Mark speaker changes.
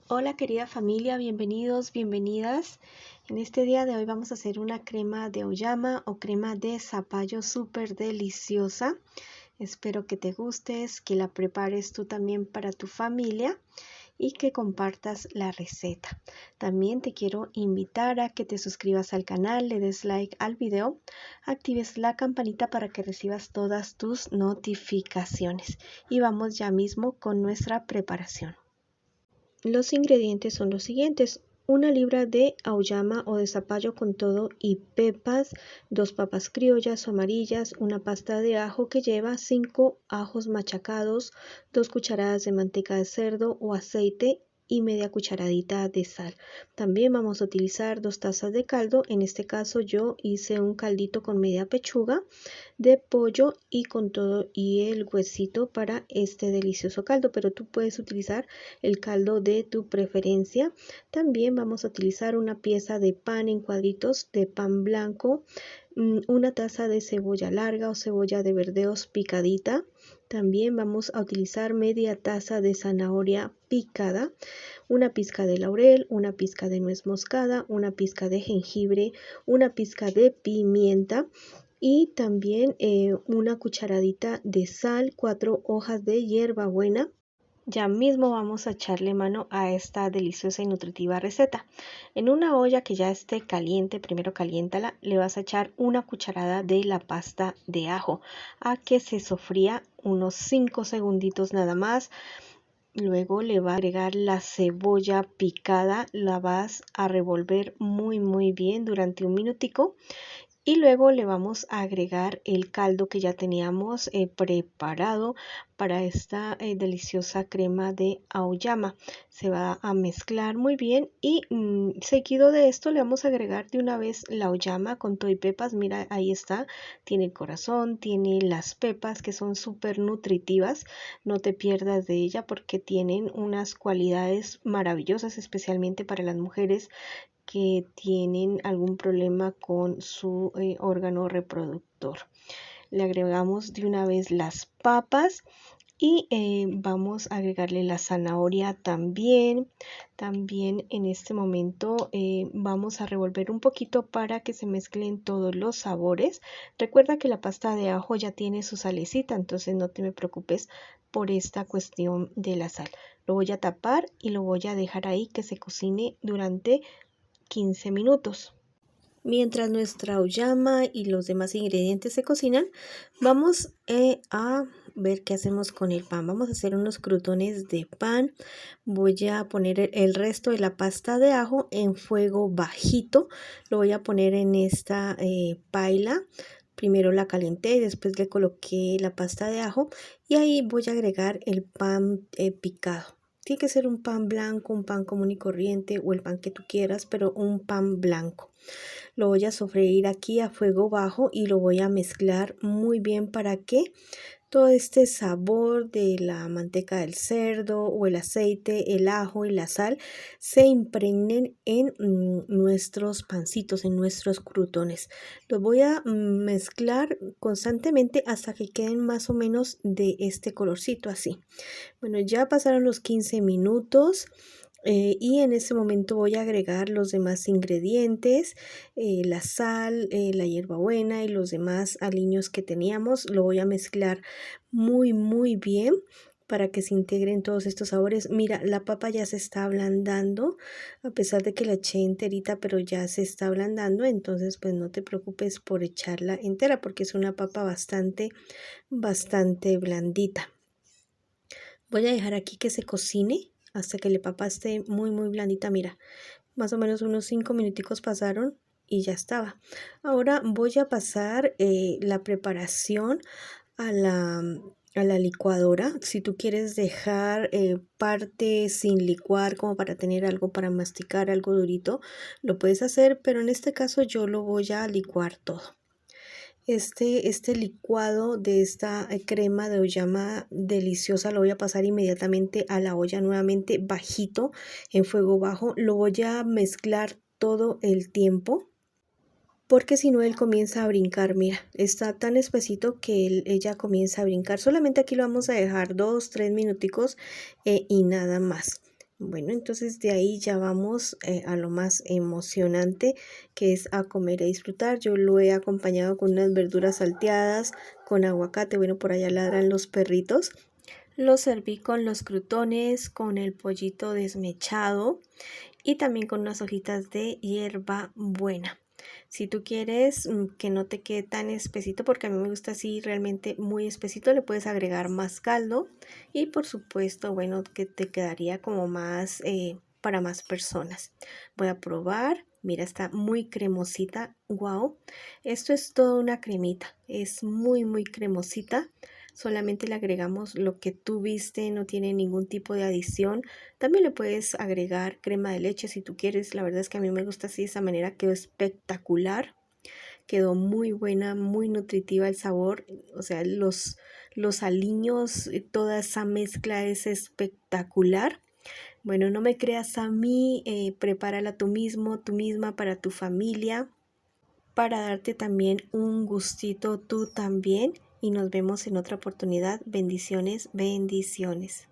Speaker 1: Hola querida familia, bienvenidos, bienvenidas. En este día de hoy vamos a hacer una crema de auyama o crema de zapallo súper deliciosa. Espero que te gustes, que la prepares tú también para tu familia y que compartas la receta. También te quiero invitar a que te suscribas al canal, le des like al video, actives la campanita para que recibas todas tus notificaciones. Y vamos ya mismo con nuestra preparación. Los ingredientes son los siguientes: una libra de auyama o de zapallo con todo y pepas, 2 papas criollas o amarillas, una pasta de ajo que lleva 5 ajos machacados, 2 cucharadas de manteca de cerdo o aceite y media cucharadita de sal. También vamos a utilizar 2 tazas de caldo. En este caso yo hice un caldito con media pechuga de pollo y con todo y el huesito para este delicioso caldo, pero tú puedes utilizar el caldo de tu preferencia. También vamos a utilizar una pieza de pan en cuadritos de pan blanco, una taza de cebolla larga o cebolla de verdeos picadita. También vamos a utilizar media taza de zanahoria picada, una pizca de laurel, una pizca de nuez moscada, una pizca de jengibre, una pizca de pimienta y también una cucharadita de sal, 4 hojas de hierbabuena. Ya mismo vamos a echarle mano a esta deliciosa y nutritiva receta. En una olla que ya esté caliente, primero caliéntala, le vas a echar una cucharada de la pasta de ajo a que se sofría unos 5 segunditos nada más. Luego le va a agregar la cebolla picada, la vas a revolver muy bien durante un minutico. Y luego le vamos a agregar el caldo que ya teníamos preparado para esta deliciosa crema de auyama. Se va a mezclar muy bien y seguido de esto le vamos a agregar de una vez la auyama con todo y pepas. Mira, ahí está, tiene el corazón, tiene las pepas que son súper nutritivas. No te pierdas de ella porque tienen unas cualidades maravillosas, especialmente para las mujeres que tienen algún problema con su órgano reproductor. Le agregamos de una vez las papas y vamos a agregarle la zanahoria también. También en este momento vamos a revolver un poquito para que se mezclen todos los sabores. Recuerda que la pasta de ajo ya tiene su salecita, entonces no te me preocupes por esta cuestión de la sal. Lo voy a tapar y lo voy a dejar ahí que se cocine durante 15 minutos. Mientras nuestra auyama y los demás ingredientes se cocinan, vamos a ver qué hacemos con el pan. Vamos a hacer unos crutones de pan. Voy a poner el resto de la pasta de ajo en fuego bajito. Lo voy a poner en esta paila. Primero la calenté y después le coloqué la pasta de ajo y ahí voy a agregar el pan picado. Tiene que ser un pan blanco, un pan común y corriente o el pan que tú quieras, pero un pan blanco. Lo voy a sofreír aquí a fuego bajo y lo voy a mezclar muy bien para que todo este sabor de la manteca del cerdo o el aceite, el ajo y la sal se impregnen en nuestros pancitos, en nuestros crutones. Los voy a mezclar constantemente hasta que queden más o menos de este colorcito así. Bueno, ya pasaron los 15 minutos. Y en este momento voy a agregar los demás ingredientes, la sal, la hierbabuena y los demás aliños que teníamos. Lo voy a mezclar muy bien para que se integren todos estos sabores. Mira, la papa ya se está ablandando, a pesar de que la eché enterita, pero ya se está ablandando. Entonces, pues no te preocupes por echarla entera porque es una papa bastante blandita. Voy a dejar aquí que se cocine hasta que la papa esté muy blandita. Mira, más o menos unos 5 minuticos pasaron y ya estaba. Ahora voy a pasar la preparación a la licuadora. Si tú quieres dejar parte sin licuar como para tener algo para masticar, algo durito, lo puedes hacer, pero en este caso yo lo voy a licuar todo. Este licuado de esta crema de auyama deliciosa lo voy a pasar inmediatamente a la olla nuevamente bajito, en fuego bajo. Lo voy a mezclar todo el tiempo porque si no él comienza a brincar. Mira, está tan espesito que ella comienza a brincar. Solamente aquí lo vamos a dejar 2-3 minuticos y nada más. Bueno, entonces de ahí ya vamos a lo más emocionante, que es a comer y disfrutar. Yo lo he acompañado con unas verduras salteadas, con aguacate. Bueno, por allá ladran los perritos. Lo serví con los crutones, con el pollito desmechado y también con unas hojitas de hierba buena. Si tú quieres que no te quede tan espesito, porque a mí me gusta así realmente muy espesito, le puedes agregar más caldo y por supuesto, bueno, que te quedaría como más para más personas. Voy a probar. Mira, está muy cremosita. Wow, esto es toda una cremita. Es muy cremosita. Solamente le agregamos lo que tú viste, no tiene ningún tipo de adición. También le puedes agregar crema de leche si tú quieres. La verdad es que a mí me gusta así de esa manera. Quedó espectacular. Quedó muy buena, muy nutritiva el sabor. O sea, los aliños, toda esa mezcla es espectacular. Bueno, no me creas a mí, prepárala tú mismo, tú misma para tu familia, para darte también un gustito tú también. Y nos vemos en otra oportunidad. Bendiciones, bendiciones.